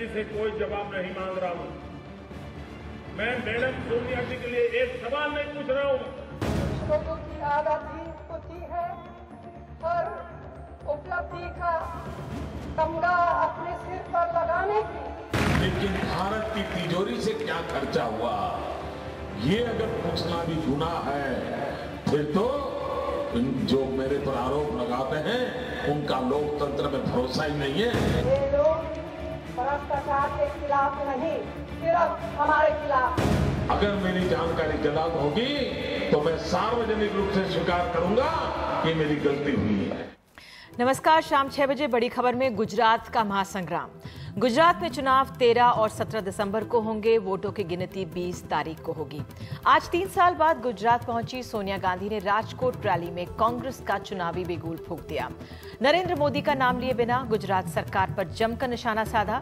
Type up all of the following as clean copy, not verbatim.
जी से कोई जवाब नहीं मांग रहा हूं। मैं मैडम सोनिया जी के लिए एक सवाल नहीं पूछ रहा हूं। लोगों की आदत ही होती है हर उपलब्धि का तमगा अपने सिर पर लगाने की। लेकिन भारत की तिजोरी से क्या खर्चा हुआ, ये अगर पूछना भी गुनाह है, फिर तो जो मेरे पर आरोप लगाते हैं उनका लोकतंत्र में भरोसा ही नहीं है। ये लोग भ्रष्टाचार के खिलाफ नहीं, सिर्फ हमारे खिलाफ। अगर मेरी जानकारी गलत होगी तो मैं सार्वजनिक रूप से स्वीकार करूंगा कि मेरी गलती हुई है। नमस्कार, शाम 6 बजे बड़ी खबर में गुजरात का महासंग्राम। गुजरात में चुनाव 13 और 17 दिसंबर को होंगे। वोटों की गिनती 20 तारीख को होगी। आज 3 साल बाद गुजरात पहुंची सोनिया गांधी ने राजकोट रैली में कांग्रेस का चुनावी बिगुल फूंक दिया। नरेंद्र मोदी का नाम लिए बिना गुजरात सरकार पर जमकर निशाना साधा।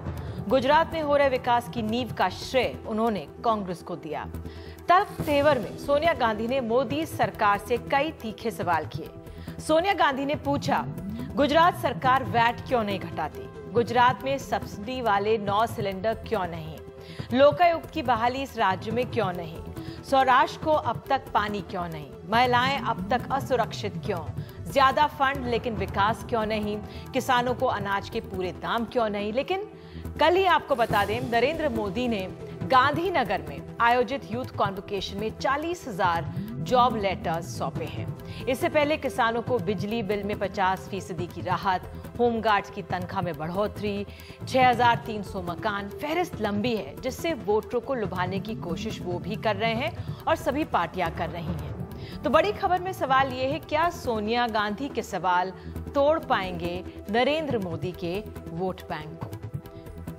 गुजरात में हो रहे विकास की नींव का श्रेय उन्होंने कांग्रेस को दिया। तब तेवर में सोनिया गांधी ने मोदी सरकार से कई तीखे सवाल किए। सोनिया गांधी ने पूछा, गुजरात सरकार वैट क्यों नहीं घटाती? गुजरात में सब्सिडी वाले 9 सिलेंडर क्यों नहीं? लोकायुक्त की बहाली इस राज्य में क्यों नहीं? सौराष्ट्र को अब तक पानी क्यों नहीं? महिलाएं अब तक असुरक्षित क्यों? ज्यादा फंड लेकिन विकास क्यों नहीं? किसानों को अनाज के पूरे दाम क्यों नहीं? लेकिन कल ही आपको बता दें, नरेंद्र मोदी ने गांधीनगर में आयोजित यूथ कॉन्वोकेशन में 40,000 जॉब लेटर्स सौंपे हैं। इससे पहले किसानों को बिजली बिल में 50% की राहत, होमगार्ड्स की तनख्वाह में बढ़ोतरी, 6,300 मकान, फहरिस्त लंबी है जिससे वोटरों को लुभाने की कोशिश वो भी कर रहे हैं और सभी पार्टियां कर रही हैं। तो बड़ी खबर में सवाल ये है, क्या सोनिया गांधी के सवाल तोड़ पाएंगे नरेंद्र मोदी के वोट बैंक को?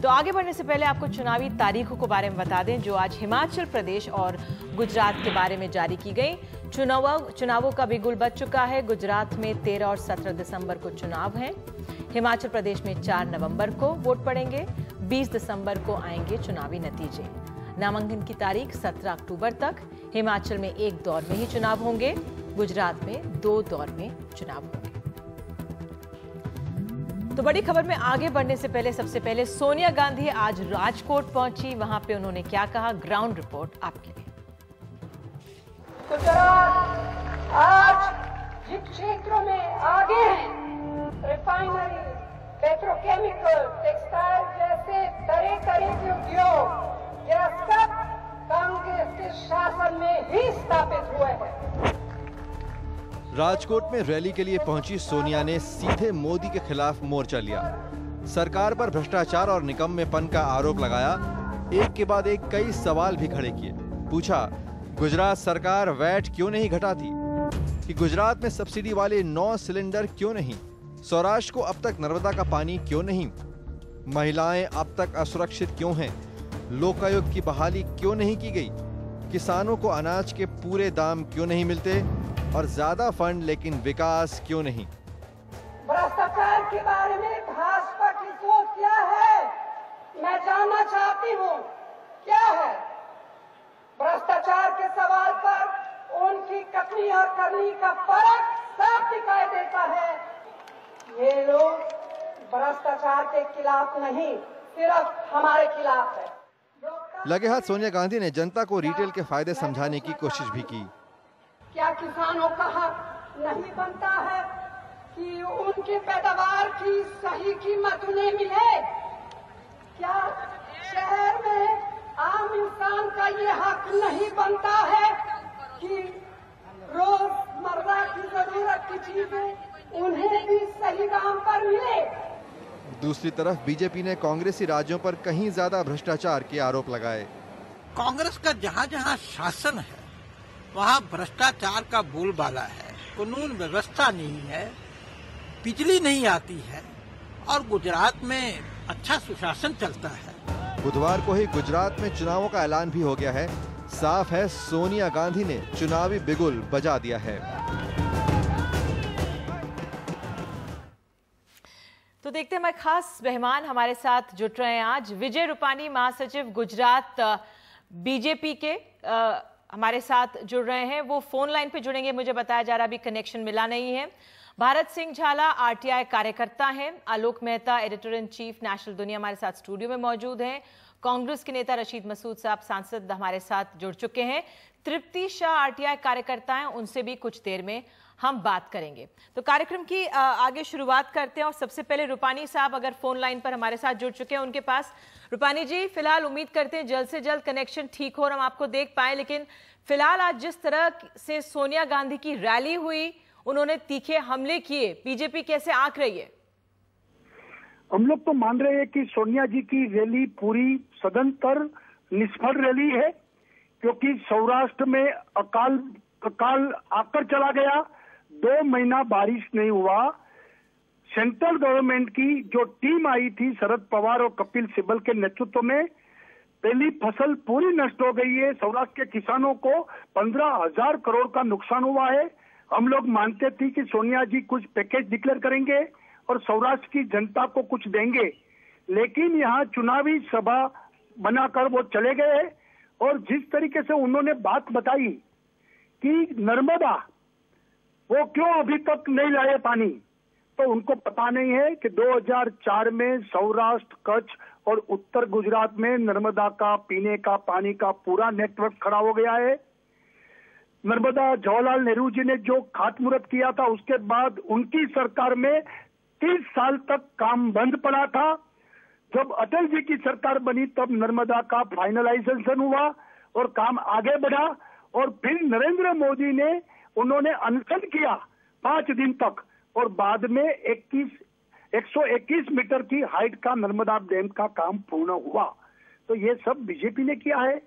तो आगे बढ़ने से पहले आपको चुनावी तारीखों के बारे में बता दें जो आज हिमाचल प्रदेश और गुजरात के बारे में जारी की गई। चुनावों का बिगुल बज चुका है। गुजरात में 13 और 17 दिसंबर को चुनाव हैं। हिमाचल प्रदेश में 4 नवंबर को वोट पड़ेंगे। 20 दिसंबर को आएंगे चुनावी नतीजे। नामांकन की तारीख 17 अक्टूबर तक। हिमाचल में 1 दौर में ही चुनाव होंगे, गुजरात में 2 दौर में चुनाव होंगे। तो बड़ी खबर में आगे बढ़ने से पहले सबसे पहले सोनिया गांधी आज राजकोट पहुंची। वहां पे उन्होंने क्या कहा, ग्राउंड रिपोर्ट आपके लिए। गुजरात आज जिन क्षेत्रों में आगे है, रिफाइनरी, पेट्रोकेमिकल, टेक्सटाइल जैसे तरह तरह के उद्योग, यह सब कांग्रेस के शासन में ही स्थापित हुए हैं। राजकोट में रैली के लिए पहुंची सोनिया ने सीधे मोदी के खिलाफ मोर्चा लिया। सरकार पर भ्रष्टाचार और निकम्मेपन का आरोप लगाया। एक के बाद एक कई सवाल भी खड़े किए। पूछा, गुजरात सरकार वैट क्यों नहीं घटाती? कि गुजरात में सब्सिडी वाले 9 सिलेंडर क्यों नहीं? सौराष्ट्र को अब तक नर्मदा का पानी क्यों नहीं? महिलाएं अब तक असुरक्षित क्यों हैं? लोकायुक्त की बहाली क्यों नहीं की गई? किसानों को अनाज के पूरे दाम क्यों नहीं मिलते? और ज्यादा फंड लेकिन विकास क्यों नहीं? भ्रष्टाचार के बारे में भाजपा की सोच क्या है, मैं जानना चाहती हूँ। क्या है भ्रष्टाचार के सवाल पर उनकी कथनी और करनी का फर्क साफ दिखाई देता है। ये लोग भ्रष्टाचार के खिलाफ नहीं, सिर्फ हमारे खिलाफ है। लगे हाथ सोनिया गांधी ने जनता को रिटेल के फायदे समझाने की कोशिश भी की। क्या किसानों का हक नहीं बनता है कि उनकी पैदावार की सही कीमत उन्हें मिले? क्या शहर में आम इंसान का ये हक नहीं बनता है कि रोजमर्रा की जरूरत की चीजें उन्हें भी सही दाम पर मिले? दूसरी तरफ बीजेपी ने कांग्रेसी राज्यों पर कहीं ज्यादा भ्रष्टाचार के आरोप लगाए। कांग्रेस का जहाँ जहाँ शासन है वहाँ भ्रष्टाचार का बोलबाला है। कानून व्यवस्था नहीं है, बिजली नहीं आती है और गुजरात में अच्छा सुशासन चलता है। बुधवार को ही गुजरात में चुनावों का ऐलान भी हो गया है। साफ है, सोनिया गांधी ने चुनावी बिगुल बजा दिया है। तो देखते हैं, हमारे खास मेहमान हमारे साथ जुट रहे हैं आज। विजय रूपानी, महासचिव गुजरात बीजेपी के, हमारे साथ जुड़ रहे हैं, वो फोन लाइन पे जुड़ेंगे, मुझे बताया जा रहा अभी कनेक्शन मिला नहीं है। भारत सिंह झाला आरटीआई कार्यकर्ता हैं, Alok Mehta editor in chief National Duniya हमारे साथ स्टूडियो में मौजूद हैं, कांग्रेस के नेता रशीद मसूद साहब सांसद हमारे साथ जुड़ चुके हैं, तृप्ति शाह आरटीआई कार्यकर्ता हैं, उनसे भी कुछ देर में हम बात करेंगे। तो कार्यक्रम की आगे शुरुआत करते हैं और सबसे पहले रूपानी साहब अगर फोन लाइन पर हमारे साथ जुड़ चुके हैं उनके पास। रूपानी जी, फिलहाल उम्मीद करते हैं जल्द से जल्द कनेक्शन ठीक हो और हम आपको देख पाए, लेकिन फिलहाल आज जिस तरह से सोनिया गांधी की रैली हुई, उन्होंने तीखे हमले किए, बीजेपी कैसे आंक रही है? हम लोग तो मान रहे हैं कि सोनिया जी की रैली पूरी सदंतर निष्फल रैली है, क्योंकि सौराष्ट्र में अकाल आकर चला गया, 2 महीना बारिश नहीं हुआ। सेंट्रल गवर्नमेंट की जो टीम आई थी शरद पवार और कपिल सिब्बल के नेतृत्व में, पहली फसल पूरी नष्ट हो गई है। सौराष्ट्र के किसानों को 15,000 करोड़ का नुकसान हुआ है। हम लोग मानते थे कि सोनिया जी कुछ पैकेज डिक्लेयर करेंगे और सौराष्ट्र की जनता को कुछ देंगे, लेकिन यहाँ चुनावी सभा बनाकर वो चले गए और जिस तरीके से उन्होंने बात बताई कि नर्मदा वो क्यों अभी तक नहीं लाए पानी, तो उनको पता नहीं है कि 2004 में सौराष्ट्र, कच्छ और उत्तर गुजरात में नर्मदा का पीने का पानी का पूरा नेटवर्क खड़ा हो गया है। नर्मदा जवाहरलाल नेहरू जी ने जो खातमुहूर्त किया था, उसके बाद उनकी सरकार में 30 साल तक काम बंद पड़ा था। जब अटल जी की सरकार बनी तब नर्मदा का फाइनलाइजेशन हुआ और काम आगे बढ़ा और फिर नरेंद्र मोदी ने उन्होंने अनशन किया 5 दिन तक और बाद में 121 मीटर की हाइट का नर्मदा डैम का काम पूर्ण हुआ। तो ये सब बीजेपी ने किया है,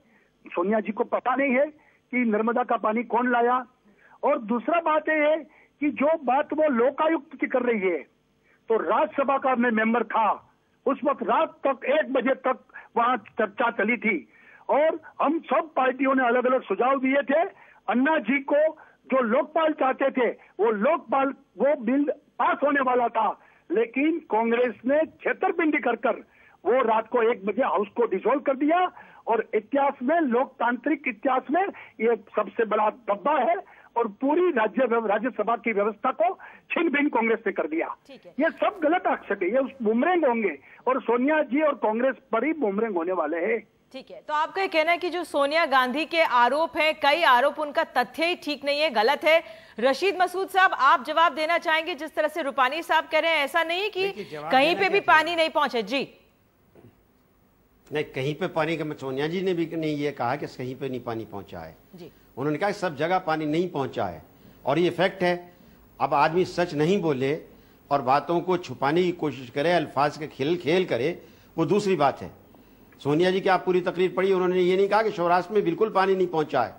सोनिया जी को पता नहीं है कि नर्मदा का पानी कौन लाया। और दूसरा बात यह है कि जो बात वो लोकायुक्त की कर रही है, तो राज्यसभा का मैं मेंबर था, उस वक्त रात तक 1 बजे तक वहां चर्चा चली थी और हम सब पार्टियों ने अलग अलग सुझाव दिए थे। अन्ना जी को जो लोकपाल चाहते थे, वो बिल पास होने वाला था, लेकिन कांग्रेस ने छेतरपिंडी कर वो रात को 1 बजे हाउस को डिसॉल्व कर दिया और इतिहास में, लोकतांत्रिक इतिहास में ये सबसे बड़ा धब्बा है और पूरी राज्यसभा की व्यवस्था को छीन भिन कांग्रेस ने कर दिया। ये सब गलत आक्षेप है, ये बुमरैंग होंगे और सोनिया जी और कांग्रेस पर ही बुमरैंग होने वाले हैं। ठीक है, तो आपका ये कहना है कि जो सोनिया गांधी के आरोप हैं, कई आरोप, उनका तथ्य ही ठीक नहीं है, गलत है। रशीद मसूद साहब, आप जवाब देना चाहेंगे? जिस तरह से रूपानी साहब कह रहे हैं, ऐसा नहीं कि कहीं पे भी पानी नहीं पहुंचे। जी नहीं, कहीं पे पानी का सोनिया जी ने भी नहीं ये कहा कि कहीं पे नहीं पानी पहुंचा है जी। उन्होंने कहा कि सब जगह पानी नहीं पहुंचा है और ये फैक्ट है। अब आदमी सच नहीं बोले और बातों को छुपाने की कोशिश करे, अल्फाज के खेल करे, वो दूसरी बात है। सोनिया जी की आप पूरी तकरीर पढ़ी, उन्होंने ये नहीं कहा कि सौराष्ट्र में बिल्कुल पानी नहीं पहुंचा है,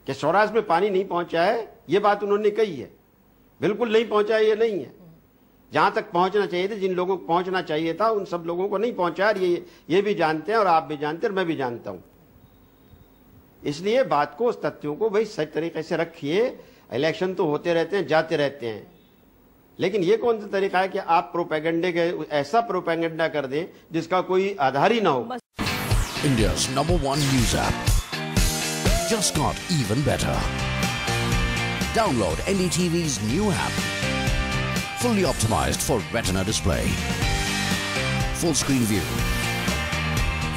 कि सौराष्ट्र में पानी नहीं पहुंचा है, ये बात उन्होंने कही है। बिल्कुल नहीं पहुंचा है ये नहीं है, जहां तक पहुंचना चाहिए था, जिन लोगों को पहुंचना चाहिए था, उन सब लोगों को नहीं पहुंचा है। ये भी जानते हैं और आप भी जानते हैं और मैं भी जानता हूं। इसलिए बात को, उस तथ्यों को भाई सच तरीके से रखिए। इलेक्शन तो होते रहते हैं, जाते रहते हैं, लेकिन ये कौन सा तरीका है कि आप प्रोपेगेंडे के ऐसा प्रोपेगेंडा कर दें जिसका कोई आधार ही ना हो। India's #1 news app just got even better. Download NDTV's new app, fully optimized for Retina display, full screen view,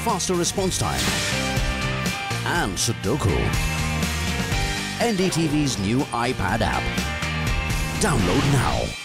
faster response time, and Sudoku. NDTV's new iPad app. Download now.